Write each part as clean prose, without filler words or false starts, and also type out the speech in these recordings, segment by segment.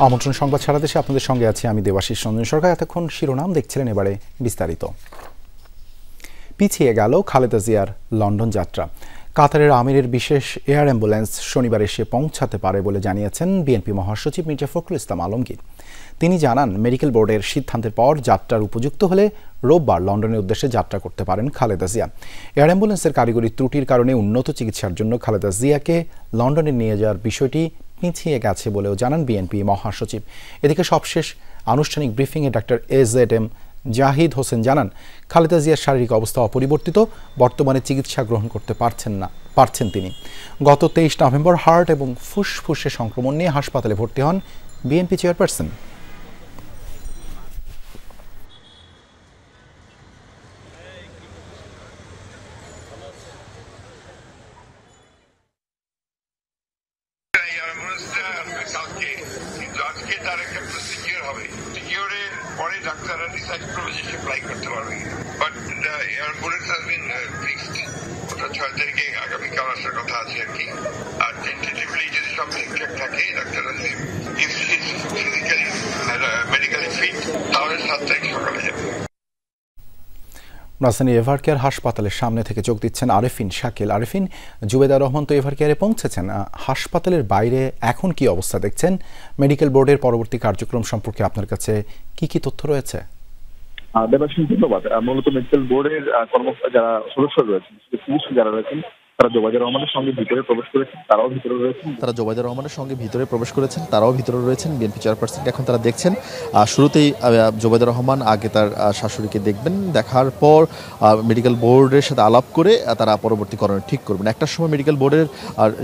আমন্ত্রণ সংবাদ সারা দেশে আপনাদের সঙ্গে আছি আমি দেবাশিস রঞ্জন সরকার। এতক্ষণ শিরোনাম দেখছিলেন, এবারে বিস্তারিত। পিছিয়ে গেল খালেদা জিয়ার লন্ডন যাত্রা। কাতারের আমিরের বিশেষ এয়ার অ্যাম্বুলেন্স শনিবার এসে পৌঁছাতে পারে বলে জানিয়েছেন বিএনপি মহাসচিব মির্জা ফখরুল ইসলাম আলমগীর। তিনি জানান, মেডিকেল বোর্ডের সিদ্ধান্তের পর যাত্রার উপযুক্ত হলে রোববার লন্ডনের উদ্দেশ্যে যাত্রা করতে পারেন খালেদা জিয়া। এয়ার অ্যাম্বুলেন্সের কারিগরি ত্রুটির কারণে উন্নত চিকিৎসার জন্য খালেদা জিয়াকে লন্ডনে নিয়ে যাওয়ার বিষয়টি পিছিয়ে গেছে বলেও জানান বিএনপি মহাসচিব। এদিকে সবশেষ আনুষ্ঠানিক ব্রিফিংয়ে ডাক্তার এজেডএম জাহিদ হোসেন জানান, খালেদা জিয়ার শারীরিক অবস্থা অপরিবর্তিত, বর্তমানে চিকিৎসা গ্রহণ করতে পারছেন তিনি। গত 23 নভেম্বর হার্ট এবং ফুসফুসে সংক্রমণ নিয়ে হাসপাতালে ভর্তি হন বিএনপি চেয়ারপারসন। ডাক্তাররা ডিসাইড করবে যে সে ফ্লাই করতে পারবে কিনা, but ambulance has been fixed. ওটা 6 তারিখে আগামীকাল আসার কথা আছে আর কি। আর টেন্টেটিভলি যদি সব ঠিকঠাক থাকে, ডাক্তাররা যদি ফিজিক্যালি মেডিকেলি ফিট, তাহলে 7 তারিখ সকালে যাবে। রাজধানী এভার কেয়ার হাসপাতালের সামনে থেকে যোগ দিচ্ছেন আরেফিন শাকিল। আরেফিন, জুবেদা রহমান তো এভার কেয়ারে পৌঁছেছেন, হাসপাতালের বাইরে এখন কি অবস্থা দেখছেন? মেডিকেল বোর্ডের পরবর্তী কার্যক্রম সম্পর্কে আপনার কাছে কি তথ্য রয়েছে? দেবাশিস, ধন্যবাদ। মূলত মেডিকেল বোর্ডের কর্মকর্তা যারা সদস্য রয়েছেন, চিকিৎসক যারা রয়েছেন, তারা জুবেদা রহমানের সঙ্গে ভিতরে প্রবেশ করেছেন, তারাও ভিতরে রয়েছেন। বিএনপি চেয়ারপারসন এখন তারা দেখছেন। শুরুতেই জুবেদা রহমান আগে তার শাশুড়িকে দেখবেন, দেখার পর মেডিকেল বোর্ডের সাথে আলাপ করে তারা পরবর্তী করণীয় ঠিক করবেন। একটার সময় মেডিকেল বোর্ডের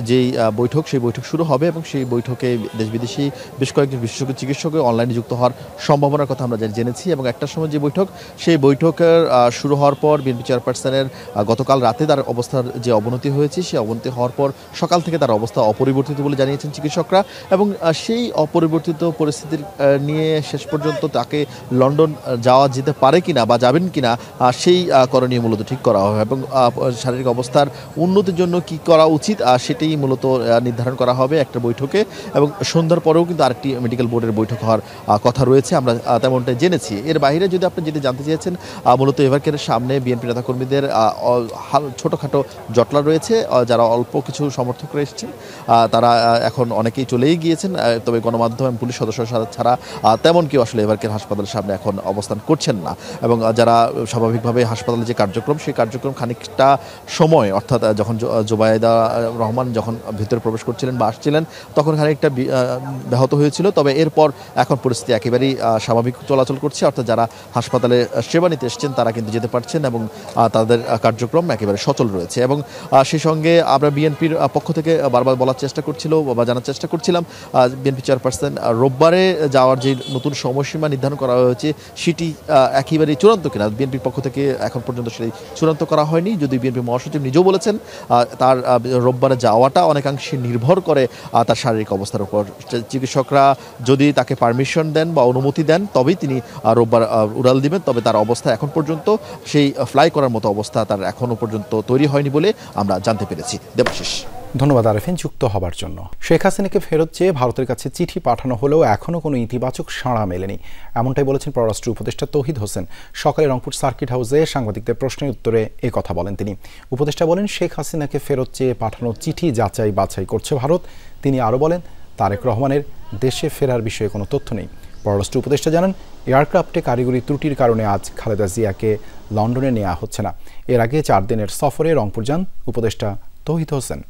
যেই বৈঠক, সেই বৈঠক শুরু হবে এবং সেই বৈঠকে দেশ বিদেশি বেশ কয়েকজন বিশেষজ্ঞ চিকিৎসকের অনলাইনে যুক্ত হওয়ার সম্ভাবনার কথা আমরা জেনেছি। এবং একটার সময় যে বৈঠক, সেই বৈঠকের শুরু হওয়ার পর বিএনপি চেয়ারপারসনের গতকাল রাতে তার অবস্থার যে অবনতি হয়েছে, সেই অবনতি হওয়ার পর সকাল থেকে তার অবস্থা অপরিবর্তিত বলে জানিয়েছেন চিকিৎসকরা। এবং সেই অপরিবর্তিত পরিস্থিতির নিয়ে শেষ পর্যন্ত তাকে লন্ডন যাওয়া যেতে পারে কিনা বা যাবেন কিনা, সেই করণীয় মূলত ঠিক করা হবে। এবং শারীরিক অবস্থার উন্নতির জন্য কি করা উচিত, সেটাই মূলত নির্ধারণ করা হবে একটা বৈঠকে। এবং সন্ধ্যার পরেও কিন্তু আরেকটি মেডিকেল বোর্ডের বৈঠক হওয়ার কথা রয়েছে, আমরা তেমনটাই জেনেছি। এর বাইরে যদি আপনি যেটা জানতে চেয়েছেন, মূলত এভারকেয়ারের সামনে বিএনপি নেতাকর্মীদের ছোটোখাটো জটলা রয়েছে। যারা অল্প কিছু সমর্থকরা এসেছেন, তারা এখন অনেকেই চলেই গিয়েছেন, তবে গণমাধ্যম এবং পুলিশ সদস্য ছাড়া তেমন কেউ আসলে এভারকেয়ার হাসপাতালের সামনে এখন অবস্থান করছেন না। এবং যারা স্বাভাবিকভাবে হাসপাতালের যে কার্যক্রম, সেই কার্যক্রম খানিকটা সময়, অর্থাৎ যখন জুবেদা রহমান যখন ভিতরে প্রবেশ করছিলেন বা আসছিলেন, তখন খানিকটা ব্যাহত হয়েছিল। তবে এরপর এখন পরিস্থিতি একেবারেই স্বাভাবিক চলাচল করছে, অর্থাৎ যারা হাসপাতালে সেবা নিতে এসছেন তারা কিন্তু যেতে পারছেন এবং তাদের কার্যক্রম একেবারে সচল রয়েছে। এবং সেই সঙ্গে আমরা বিএনপির পক্ষ থেকে বারবার বলার চেষ্টা জানার চেষ্টা করছিলাম, বিএনপি চেয়ারপারসন রোববারে যাওয়ার যে নতুন সময়সীমা নির্ধারণ করা হয়েছে, সেটি একেবারেই চূড়ান্ত কিনা। বিএনপির পক্ষ থেকে এখন পর্যন্ত সেটি চূড়ান্ত করা হয়নি, যদি বিএনপি মহাসচিব নিজেও বলেছেন তার রোববারে যাওয়াটা অনেকাংশে নির্ভর করে তার শারীরিক অবস্থার উপর। চিকিৎসকরা যদি তাকে পারমিশন দেন বা অনুমতি দেন, তবেই তিনি রোববার উড়াল দিবেন। তবে তার অবস্থা এখন পর্যন্ত সেই ফ্লাই করার মতো অবস্থা তার এখনও পর্যন্ত তৈরি হয়নি বলে আমরা জানতে পেরেছি। দেবাশিস, ধন্যবাদ আরেফিন যুক্ত হবার জন্য। শেখ হাসিনাকে ফেরত চেয়ে ভারতের কাছে চিঠি পাঠানো হলেও এখনও কোনো ইতিবাচক সাড়া মেলেনি, এমনটাই বলেছেন পররাষ্ট্র উপদেষ্টা তৌহিদ হোসেন। সকালে রংপুর সার্কিট হাউসে সাংবাদিকদের প্রশ্নের উত্তরে কথা বলেন তিনি। উপদেষ্টা বলেন, শেখ হাসিনাকে ফেরত চেয়ে পাঠানো চিঠি যাচাই বাছাই করছে ভারত। তিনি আরও বলেন, তারেক রহমানের দেশে ফেরার বিষয়ে কোনো তথ্য নেই। পররাষ্ট্র উপদেষ্টা জানান, এয়ারক্রাফটে কারিগরি ত্রুটির কারণে আজ খালেদা জিয়াকে লন্ডনে নেওয়া হচ্ছে না। এর আগে 4 দিনের সফরে রংপুর যান উপদেষ্টা তৌহিদ হোসেন।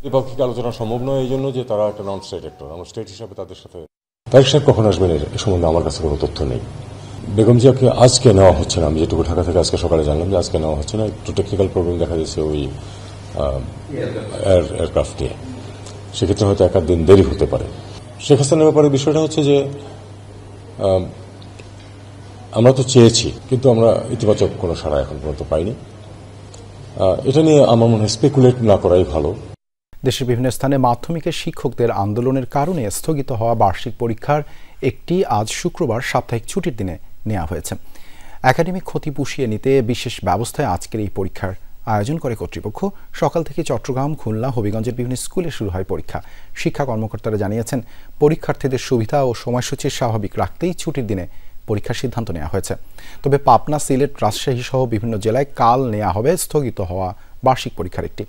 দ্বিপাক্ষিক আলোচনা সম্ভব নয় এই জন্য যে তারা একটা নন স্টেট অ্যাক্টর, আমরা স্টেট হিসাবে তাদের সাথে তারিখ সাহেব কখন আসবেন এ সম্বন্ধে আমার কাছে কোনো তথ্য নেই। বেগম জিয়াকে আজকে নেওয়া হচ্ছে না, আমি যেটুকু ঢাকা থেকে আজকে সকালে জানলাম যে আজকে নেওয়া হচ্ছে না, একটু টেকনিক্যাল প্রবলেম দেখা যাচ্ছে ওই এয়ারক্রাফট নিয়ে, সেক্ষেত্রে হয়তো 1 দিন দেরি হতে পারে। শেখ হাসিনার ব্যাপারে বিষয়টা হচ্ছে যে আমরা তো চেয়েছি, কিন্তু আমরা ইতিবাচক কোনো সাড়া এখন পর্যন্ত পাইনি। এটা নিয়ে আমার মনে হয় স্পেকুলেট না করাই ভালো। দেশের বিভিন্ন স্থানে মাধ্যমিকের শিক্ষকদের আন্দোলনের কারণে স্থগিত হওয়া বার্ষিক পরীক্ষার একটি আজ শুক্রবার সাপ্তাহিক ছুটির দিনে নেওয়া হয়েছে। একাডেমিক ক্ষতি পুষিয়ে নিতে বিশেষ ব্যবস্থায় আজকের এই পরীক্ষার আয়োজন করে কর্তৃপক্ষ। সকাল থেকে চট্টগ্রাম, খুলনা, হবিগঞ্জের বিভিন্ন স্কুলে শুরু হয় পরীক্ষা। শিক্ষা কর্মকর্তারা জানিয়েছেন, পরীক্ষার্থীদের সুবিধা ও সময়সূচি স্বাভাবিক রাখতেই ছুটির দিনে পরীক্ষার সিদ্ধান্ত নেওয়া হয়েছে। তবে পাবনা, সিলেট, রাজশাহী সহ বিভিন্ন জেলায় কাল নেওয়া হবে স্থগিত হওয়া বার্ষিক পরীক্ষার একটি।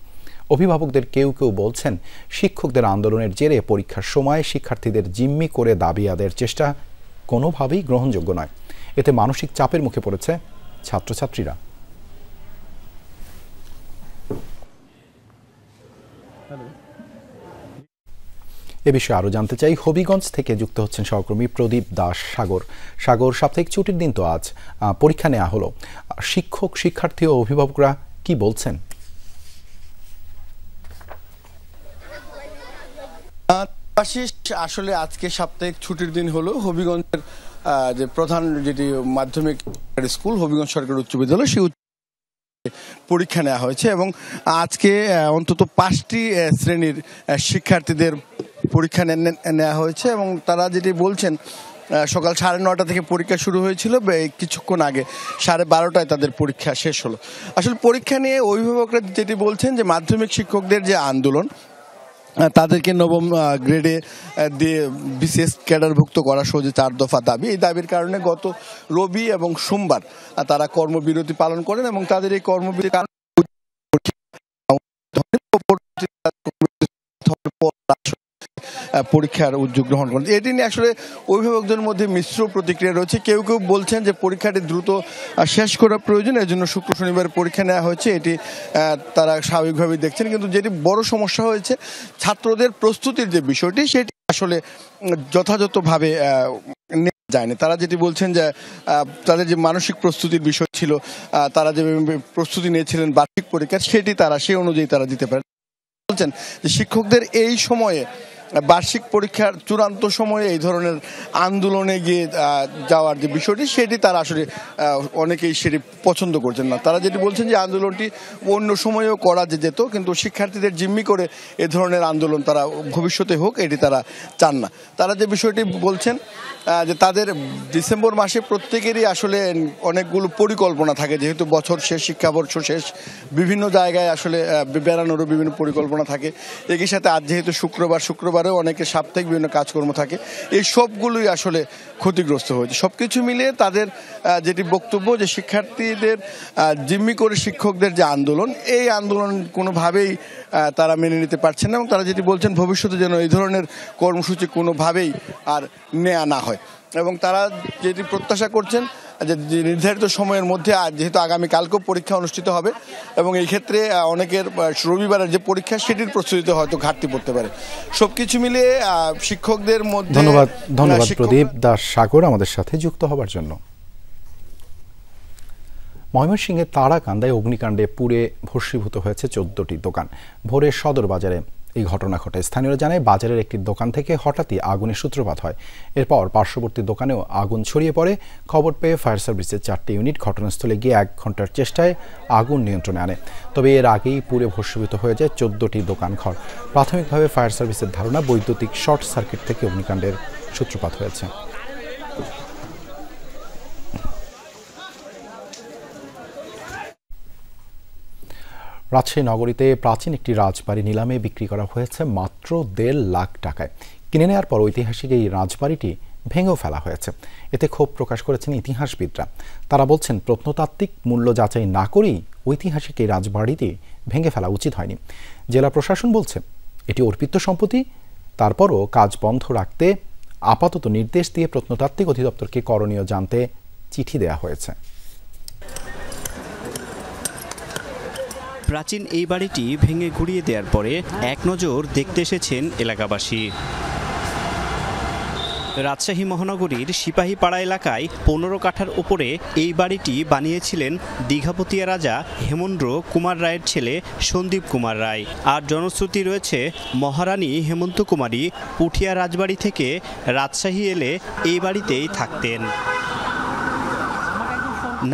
অভিভাবকদের কেউ কেউ বলছেন, শিক্ষকদের আন্দোলনের জেরে পরীক্ষার সময় শিক্ষার্থীদের জিম্মি করে দাবি আদায়ের চেষ্টা কোনোভাবেই গ্রহণযোগ্য নয়। এতে মানসিক চাপের মুখে পড়েছে ছাত্রছাত্রীরা। এ বিষয়ে আরও জানতে চাই, হবিগঞ্জ থেকে যুক্ত হচ্ছেন সহকর্মী প্রদীপ দাস। সাগর, সাপ্তাহিক ছুটির দিন তো আজ পরীক্ষা নেওয়া হলো। শিক্ষক, শিক্ষার্থী ও অভিভাবকরা কি বলছেন? আসলে আজকে সাপ্তাহিক ছুটির দিন হলো। হবিগঞ্জের যে প্রধান যেটি মাধ্যমিক স্কুল হবিগঞ্জ সরকারি উচ্চ বিদ্যালয়, সেই পরীক্ষা নেওয়া হয়েছে এবং আজকে অন্তত 5টি শ্রেণীর শিক্ষার্থীদের পরীক্ষা নেওয়া হয়েছে এবং তারা যেটি বলছেন, সকাল 9:30 থেকে পরীক্ষা শুরু হয়েছিল, কিছুক্ষণ আগে 12:30টায় তাদের পরীক্ষা শেষ হলো। আসলে পরীক্ষা নিয়ে অভিভাবকরা যেটি বলছেন যে মাধ্যমিক শিক্ষকদের যে আন্দোলন, তাদেরকে নবম গ্রেডে দিয়ে বিশেষ ক্যাডারভুক্ত করা সহ যে 4 দফা দাবি, এই দাবির কারণে গত রবি এবং সোমবার তারা কর্মবিরতি পালন করেন এবং তাদের এই কর্মবিরতির কারণে পরীক্ষার উদ্যোগ গ্রহণ করেন। এটি নিয়ে আসলে অভিভাবকদের মধ্যে মিশ্র প্রতিক্রিয়া রয়েছে। কেউ কেউ বলছেন যে পরীক্ষাটি দ্রুত শেষ করা প্রয়োজন, এর জন্য শুক্র শনিবার পরীক্ষা নেওয়া হয়েছে, এটি তারা স্বাভাবিকভাবেই দেখছেন। কিন্তু যেটি বড় সমস্যা হয়েছে, ছাত্রদের প্রস্তুতির যে বিষয়টি, সেটি আসলে যথাযথভাবে যায়নি। তারা যেটি বলছেন যে তাদের যে মানসিক প্রস্তুতির বিষয় ছিল, তারা যে প্রস্তুতি নিয়েছিলেন বার্ষিক পরীক্ষার, সেটি তারা সেই অনুযায়ী তারা দিতে পারেন। বলছেন যে শিক্ষকদের এই সময়ে, বার্ষিক পরীক্ষার চূড়ান্ত সময়ে এই ধরনের আন্দোলনে গিয়ে যাওয়ার যে বিষয়টি, সেটি তারা আসলে অনেকেই সেটি পছন্দ করছেন না। তারা যেটি বলছেন যে আন্দোলনটি অন্য সময়েও করা যেত, কিন্তু শিক্ষার্থীদের জিম্মি করে এ ধরনের আন্দোলন তারা ভবিষ্যতে হোক, এটি তারা চান না। তারা যে বিষয়টি বলছেন যে তাদের ডিসেম্বর মাসে প্রত্যেকেরই আসলে অনেকগুলো পরিকল্পনা থাকে, যেহেতু বছর শেষ, শিক্ষাবর্ষ শেষ, বিভিন্ন জায়গায় আসলে বেড়ানোরও বিভিন্ন পরিকল্পনা থাকে। একই সাথে আজ যেহেতু শুক্রবারেও অনেকের সাপ্তাহিক বিভিন্ন কাজকর্ম থাকে, এই সবগুলোই আসলে ক্ষতিগ্রস্ত হয়েছে। সব কিছু মিলিয়ে তাদের যেটি বক্তব্য যে শিক্ষার্থীদের জিম্মি করে শিক্ষকদের যে আন্দোলন, এই আন্দোলন কোনোভাবেই তারা মেনে নিতে পারছেন না এবং তারা যেটি বলছেন ভবিষ্যতে যেন এই ধরনের কর্মসূচি কোনোভাবেই আর নেওয়া না হয় এবং তারা যেটি প্রত্যাশা করছেন যে নির্ধারিত সময়ের মধ্যে, যেহেতু আগামীকালকেও পরীক্ষা অনুষ্ঠিত হবে এবং এই ক্ষেত্রে অনেকের রবিবারের যে পরীক্ষা, সেটির প্রস্তুতিতে হয়তো ঘাটতি পড়তে পারে। সবকিছু মিলিয়ে শিক্ষকদের মধ্যে ধন্যবাদ প্রদীপ দাস সাগর আমাদের সাথে যুক্ত হবার জন্য। ময়মনসিংহের তারাকান্দায় অগ্নিকাণ্ডে পুড়ে ভস্মীভূত হয়েছে 14টি দোকান। ভোরে সদর বাজারে এই ঘটনা ঘটে। স্থানীয়রা জানায়, বাজারের একটি দোকান থেকে হঠাৎই আগুনের সূত্রপাত হয়। এরপর পার্শ্ববর্তী দোকানেও আগুন ছড়িয়ে পড়ে। খবর পেয়ে ফায়ার সার্ভিসের 4টি ইউনিট ঘটনাস্থলে গিয়ে 1 ঘন্টার চেষ্টায় আগুন নিয়ন্ত্রণে আনে। তবে এর আগেই পুড়ে ভস্মীভূত হয়ে যায় 14টি দোকানঘর। প্রাথমিকভাবে ফায়ার সার্ভিসের ধারণা, বৈদ্যুতিক শর্ট সার্কিট থেকে অগ্নিকাণ্ডের সূত্রপাত হয়েছে। রাজশাহী নগরীতে প্রাচীন একটি রাজবাড়ি নিলামে বিক্রি করা হয়েছে মাত্র 1.5 লাখ টাকায়। কিনে নেওয়ার পর ঐতিহাসিক এই রাজবাড়িটি ভেঙেও ফেলা হয়েছে। এতে ক্ষোভ প্রকাশ করেছেন ইতিহাসবিদরা। তারা বলছেন, প্রত্নতাত্ত্বিক মূল্য যাচাই না করেই ঐতিহাসিক এই রাজবাড়িটি ভেঙে ফেলা উচিত হয়নি। জেলা প্রশাসন বলছে, এটি অর্পিত সম্পত্তি, তারপরও কাজ বন্ধ রাখতে আপাতত নির্দেশ দিয়ে প্রত্নতাত্ত্বিক অধিদপ্তরকে করণীয় জানতে চিঠি দেওয়া হয়েছে। প্রাচীন এই বাড়িটি ভেঙে গুড়িয়ে দেওয়ার পরে এক নজর দেখতে এসেছেন এলাকাবাসী। রাজশাহী মহানগরীর সিপাহীপাড়া এলাকায় 15 কাঠার উপরে এই বাড়িটি বানিয়েছিলেন দীঘাপতিয়া রাজা হেমন্দ্র কুমার রায়ের ছেলে সন্দীপ কুমার রায়। আর জনশ্রুতি রয়েছে, মহারানী হেমন্ত কুমারী পুঠিয়া রাজবাড়ি থেকে রাজশাহী এলে এই বাড়িতেই থাকতেন।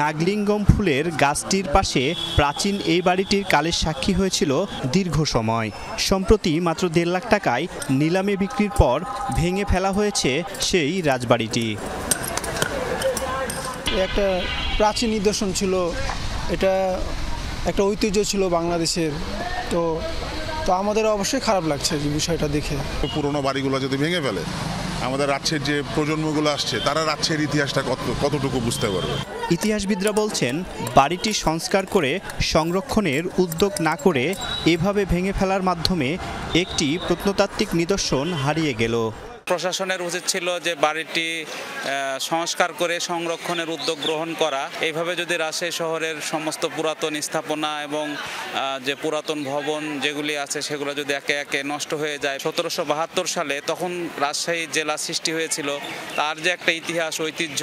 নাগলিঙ্গম ফুলের গাছটির পাশে প্রাচীন এই বাড়িটির কালের সাক্ষী হয়েছিল দীর্ঘ সময়। সম্প্রতি মাত্র 1.5 লাখ টাকায় নিলামে বিক্রির পর ভেঙে ফেলা হয়েছে সেই রাজবাড়িটি। একটা প্রাচীন নিদর্শন ছিল, এটা একটা ঐতিহ্য ছিল বাংলাদেশের। তো আমাদের অবশ্যই খারাপ লাগছে এই বিষয়টা দেখে। পুরোনো বাড়িগুলো যদি ভেঙে ফেলে, আমাদের রাজ্যের যে প্রজন্মগুলো আসছে তারা রাজ্যের ইতিহাসটা কতটুকু বুঝতে পারবে। ইতিহাসবিদরা বলছেন, বাড়িটি সংস্কার করে সংরক্ষণের উদ্যোগ না করে এভাবে ভেঙে ফেলার মাধ্যমে একটি প্রত্নতাত্ত্বিক নিদর্শন হারিয়ে গেল। প্রশাসনের উচিত ছিল যে বাড়িটি সংস্কার করে সংরক্ষণের উদ্যোগ গ্রহণ করা। এইভাবে যদি রাজশাহী শহরের সমস্ত পুরাতন স্থাপনা এবং যে পুরাতন ভবন যেগুলি আছে সেগুলো যদি একে একে নষ্ট হয়ে যায়, 1772 সালে তখন রাজশাহী জেলা সৃষ্টি হয়েছিল, তার যে একটা ইতিহাস ঐতিহ্য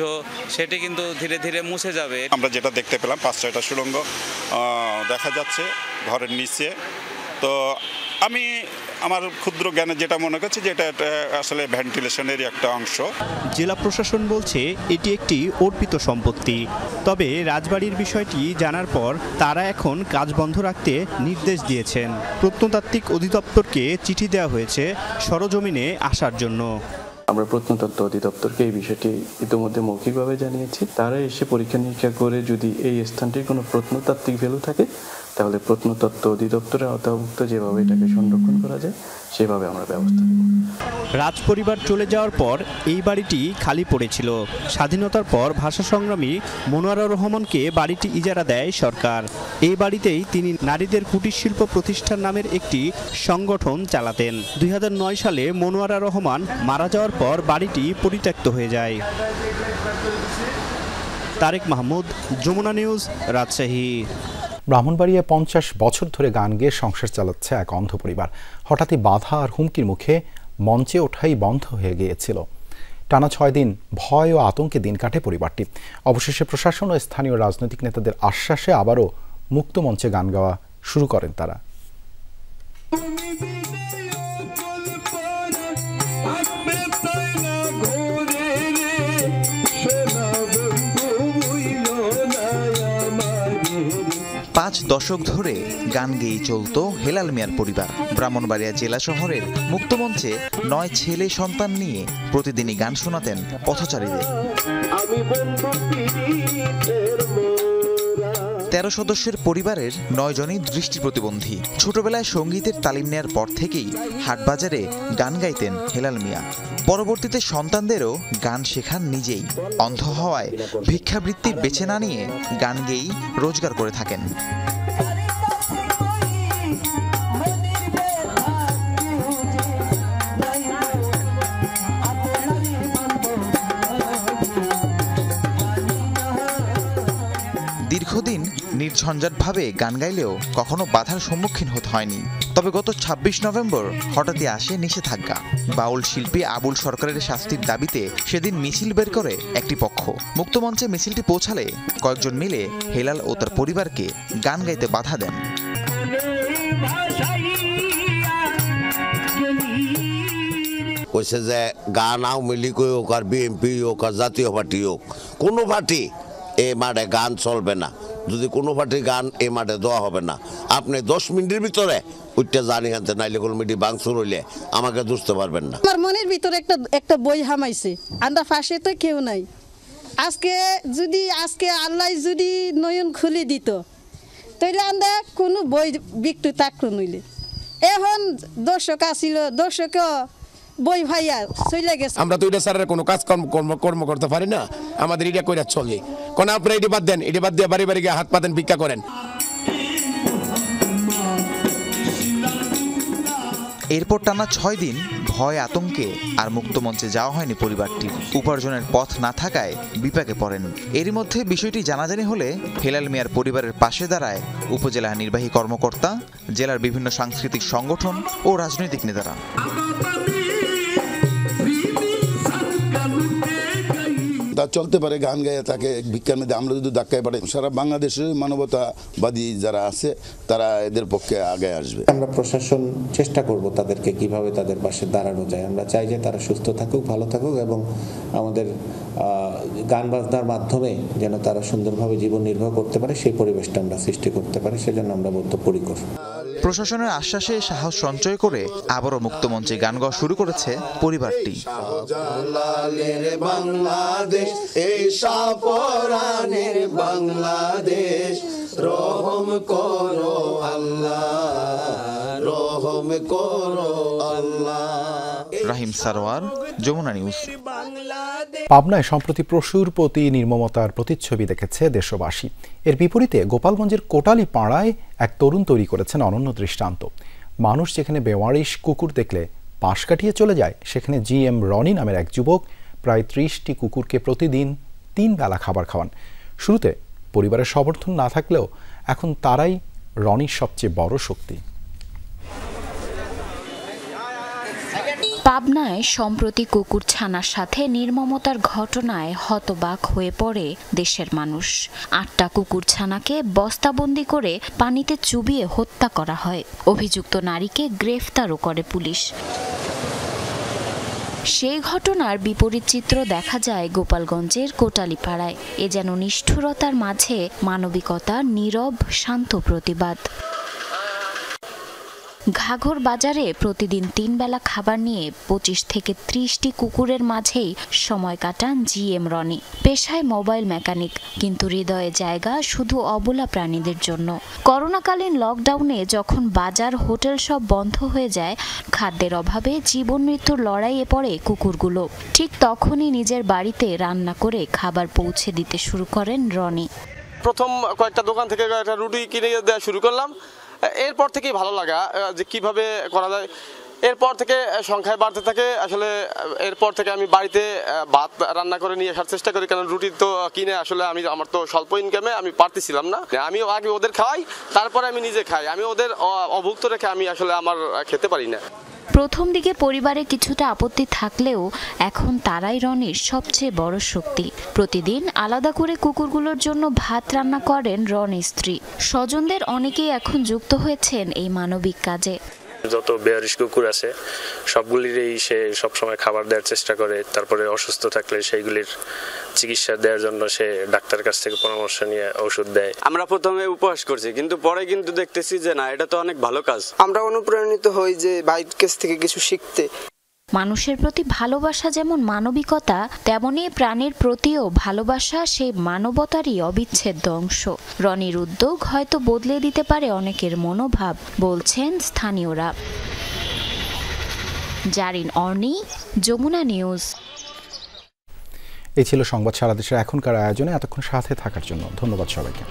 সেটি কিন্তু ধীরে ধীরে মুছে যাবে। আমরা যেটা দেখতে পেলাম 5-6টা সুড়ঙ্গ দেখা যাচ্ছে ঘরের নিচে। তো আমি আমার ক্ষুদ্র জ্ঞানে যেটা মনে করছি যে এটা আসলে ভেন্টিলেশনেরই একটা অংশ। জেলা প্রশাসন বলছে এটি একটি অর্পিত সম্পত্তি। তবে রাজবাড়ির বিষয়টি জানার পর তারা এখন কাজ বন্ধ রাখতে নির্দেশ দিয়েছেন। প্রত্নতাত্ত্বিক অধিদপ্তরকে চিঠি দেওয়া হয়েছে সরজমিনে আসার জন্য। আমরা প্রত্নতত্ত্ব অধিদপ্তরকে এই বিষয়টি ইতিমধ্যে মৌখিকভাবে জানিয়েছি। তারা এসে পরীক্ষা নিরীক্ষা করে যদি এই স্থানটির কোনো প্রত্নতাত্ত্বিক ভ্যালু থাকে তাহলে প্রত্নতত্ত্ব অধিদপ্তরের আওতাভুক্ত যেভাবে এটাকে সংরক্ষণ করা যায় সেভাবে আমরা ব্যবস্থা নেব। রাজপরিবার চলে যাওয়ার পর এই বাড়িটি খালি পড়েছিল। স্বাধীনতার পর ভাষা সংগ্রামী মনোয়ারা রহমানকে বাড়িটি ইজারা দেয় সরকার। এই বাড়িতেই তিনি নারীদের কুটির শিল্প প্রতিষ্ঠান নামের একটি সংগঠন চালাতেন। 2009 সালে মনোয়ারা রহমান মারা যাওয়ার পর বাড়িটি পরিত্যক্ত হয়ে যায়। তারেক মাহমুদ, যমুনা নিউজ, রাজশাহী। ব্রাহ্মণবাড়িয়ায় 50 বছর ধরে গান গেয়ে সংসার চালাচ্ছে এক অন্ধ পরিবার। হঠাৎই বাধা আর হুমকির মুখে মঞ্চে ওঠাই বন্ধ হয়ে গিয়েছিল। টানা 6 দিন ভয় ও আতঙ্কে দিন কাটে পরিবারটি। অবশেষে প্রশাসন ও স্থানীয় রাজনৈতিক নেতাদের আশ্বাসে আবারও মুক্ত মঞ্চে গান গাওয়া শুরু করেন তারা। পাঁচ দশক ধরে গান গেয়েই চলত হেলাল মিয়ার পরিবার। ব্রাহ্মণবাড়িয়া জেলা শহরের মুক্তমঞ্চে 9 ছেলে সন্তান নিয়ে প্রতিদিনই গান শোনাতেন পথচারীদের। 13 সদস্যের পরিবারের 9 জনই দৃষ্টি প্রতিবন্ধী। ছোটবেলায় সঙ্গীতের তালিম নেয়ার পর থেকেই হাটবাজারে গান গাইতেন হেলাল মিয়া। পরবর্তীতে সন্তানদেরও গান শেখান নিজেই। অন্ধ হওয়ায় ভিক্ষাবৃত্তি বেছে না নিয়ে গান গেয়েই রোজগার করে থাকেন। দীর্ঘদিন নির্ঝঞ্ঝাটভাবে গান গাইলেও কখনো বাধার সম্মুখীন হতে হয়নি। তবে গত 26 নভেম্বর হঠাৎই আসে নিষেধাজ্ঞা। বাউল শিল্পী আবুল সরকারের শাস্তির দাবিতে সেদিন মিছিল বের করে একটি পক্ষ। মুক্তমঞ্চে মিছিলটি পৌঁছালে কয়েকজন মিলে হেলাল ও তার পরিবারকে গান গাইতে বাধা দেন। কইছে যে গান আওয়ামী লীগ হোক আর বিএনপি হোক আর জাতীয় পার্টি হোক, কোনো পার্টি এ মাঠে গান চলবে না। যদি কোনো পার্টির গান এ মাঠে দেওয়া হবে না, আপনি 10 মিনিটের ভিতরে ওইটা জানি হানতে, নাইলে কোনো মিটি বাংসুর হইলে আমাকে বুঝতে পারবেন না। আমার মনের ভিতরে একটা বই হামাইছে, আমরা পাশে তো কেউ নাই। আজকে আল্লাহ যদি নয়ন খুলে দিত তাইলে আমরা কোনো বই বিক্রি থাকলো নইলে। এখন দর্শক আসিল, দর্শক বই ভাইয়া চলে গেছে। আমরা তো এটা স্যারের কোনো কাজ কর্ম করতে পারি না, আমাদের এটা কইরা চলে। কোন আপনারা এটি বাদ দেন, এটি বাদ দিয়ে বাড়ি বাড়ি গিয়ে হাত পাতেন, ভিক্ষা করেন। এরপর টানা 6 দিন ভয় আতঙ্কে আর মুক্তমঞ্চে যাওয়া হয়নি পরিবারটির। উপার্জনের পথ না থাকায় বিপাকে পড়েন। এরই মধ্যে বিষয়টি জানাজানি হলে হেলাল মিয়ার পরিবারের পাশে দাঁড়ায় উপজেলা নির্বাহী কর্মকর্তা, জেলার বিভিন্ন সাংস্কৃতিক সংগঠন ও রাজনৈতিক নেতারা। চলতে পারে গান গায়ে তাকে ভিক্ষার মধ্যে আমরা যদি ধাক্কায় পাঠাই, সারা বাংলাদেশে মানবতাবাদী যারা আছে তারা এদের পক্ষে আগে আসবে। আমরা প্রশাসন চেষ্টা করব তাদেরকে কিভাবে তাদের পাশে দাঁড়ানো যায়। আমরা চাই যে তারা সুস্থ থাকুক, ভালো থাকুক এবং আমাদের গান বাজনার মাধ্যমে যেন তারা সুন্দরভাবে জীবন নির্বাহ করতে পারে, সেই পরিবেশটা আমরা সৃষ্টি করতে পারি। সেজন্য আমরা বদ্ধপরিকর। প্রশাসনের আশ্বাসে সাহস সঞ্চয় করে আবারও মুক্তমঞ্চে গান গাওয়া শুরু করেছে পরিবারটি। বাংলাদেশ এই সাপরানের বাংলাদেশ, রহম করো আল্লাহ, রহম করো আল্লাহ। রাহিম সারোয়ার, যমুনা নিউজ। পাবনায় সম্প্রতি পশুর প্রতি নির্মমতার প্রতিচ্ছবি দেখেছে দেশবাসী। এর বিপরীতে গোপালগঞ্জের কোটালী পাড়ায় এক তরুণ তৈরি করেছেন অনন্য দৃষ্টান্ত। মানুষ যেখানে বেওয়ারিশ কুকুর দেখলে পাশ কাটিয়ে চলে যায়, সেখানে GM রনি নামের এক যুবক প্রায় 30টি কুকুরকে প্রতিদিন 3 বেলা খাবার খাওয়ান। শুরুতে পরিবারের সমর্থন না থাকলেও এখন তারাই রনির সবচেয়ে বড় শক্তি। পাবনায় সম্প্রতি কুকুর ছানার সাথে নির্মমতার ঘটনায় হতবাক হয়ে পড়ে দেশের মানুষ। 8টা কুকুর ছানাকে বস্তাবন্দি করে পানিতে চুবিয়ে হত্যা করা হয়। অভিযুক্ত নারীকে গ্রেফতারও করে পুলিশ। সেই ঘটনার বিপরীত চিত্র দেখা যায় গোপালগঞ্জের কোটালীপাড়ায়। এ যেন নিষ্ঠুরতার মাঝে মানবিকতার নীরব শান্ত প্রতিবাদ। ঘাঘর বাজারে প্রতিদিন 3 বেলা খাবার নিয়ে 25 থেকে 30টি কুকুরের মাঝেই সময় কাটান GM রনি। পেশায় মোবাইল মেকানিক, কিন্তু হৃদয়ে জায়গা শুধু অবলা প্রাণীদের জন্য। করোনাকালীন লকডাউনে যখন বাজার হোটেল সব বন্ধ হয়ে যায়, খাদ্যের অভাবে জীবন মৃত্যুর লড়াইয়ে পড়ে কুকুরগুলো। ঠিক তখনই নিজের বাড়িতে রান্না করে খাবার পৌঁছে দিতে শুরু করেন রনি। প্রথম কয়েকটা দোকান থেকে একটা রুটি কিনে দেওয়া শুরু করলাম। এরপর থেকেই ভালো লাগা যে কিভাবে করা যায়। এরপর থেকে সংখ্যায় বাড়তে থাকে। আসলে এরপর থেকে আমি বাড়িতে ভাত রান্না করে নিয়ে আসার চেষ্টা করি, কারণ রুটি তো কিনে আসলে আমার তো স্বল্প ইনকামে আমি পারতেছিলাম না। আমি আগে ওদের খাওয়াই, তারপরে আমি নিজে খাই। আমি ওদের অভুক্ত রেখে আমি আসলে আমার খেতে পারি না। প্রথম দিকে পরিবারে কিছুটা আপত্তি থাকলেও এখন তারাই রনির সবচেয়ে বড় শক্তি। প্রতিদিন আলাদা করে কুকুরগুলোর জন্য ভাত রান্না করেন রনির স্ত্রী। স্বজনদের অনেকেই এখন যুক্ত হয়েছেন এই মানবিক কাজে। যত বেয়ারিশ কুকুর আছে সবগুলিরই সে সবসময় খাবার দেওয়ার চেষ্টা করে। তারপরে অসুস্থ থাকলে সেইগুলির চিকিৎসা দেওয়ার জন্য সে ডাক্তারের কাছ থেকে পরামর্শ নিয়ে ওষুধ দেয়। আমরা প্রথমে উপহাস করছি, কিন্তু পরে কিন্তু দেখতেছি যে না, এটা তো অনেক ভালো কাজ। আমরা অনুপ্রাণিত হই যে ভাইয়ের কাছ থেকে কিছু শিখতে। মানুষের প্রতি ভালোবাসা যেমন মানবিকতা, তেমনি প্রাণীর প্রতিও ভালোবাসা সেই মানবতারই অবিচ্ছেদ্য অংশ। রনির উদ্যোগ হয়তো বদলে দিতে পারে অনেকের মনোভাব, বলছেন স্থানীয়রা। জারিন অর্নি, যমুনা নিউজ। এই ছিল সংবাদ সারা দেশের এখনকার আয়োজনে। এতক্ষণ সাথে থাকার জন্য ধন্যবাদ সবাইকে।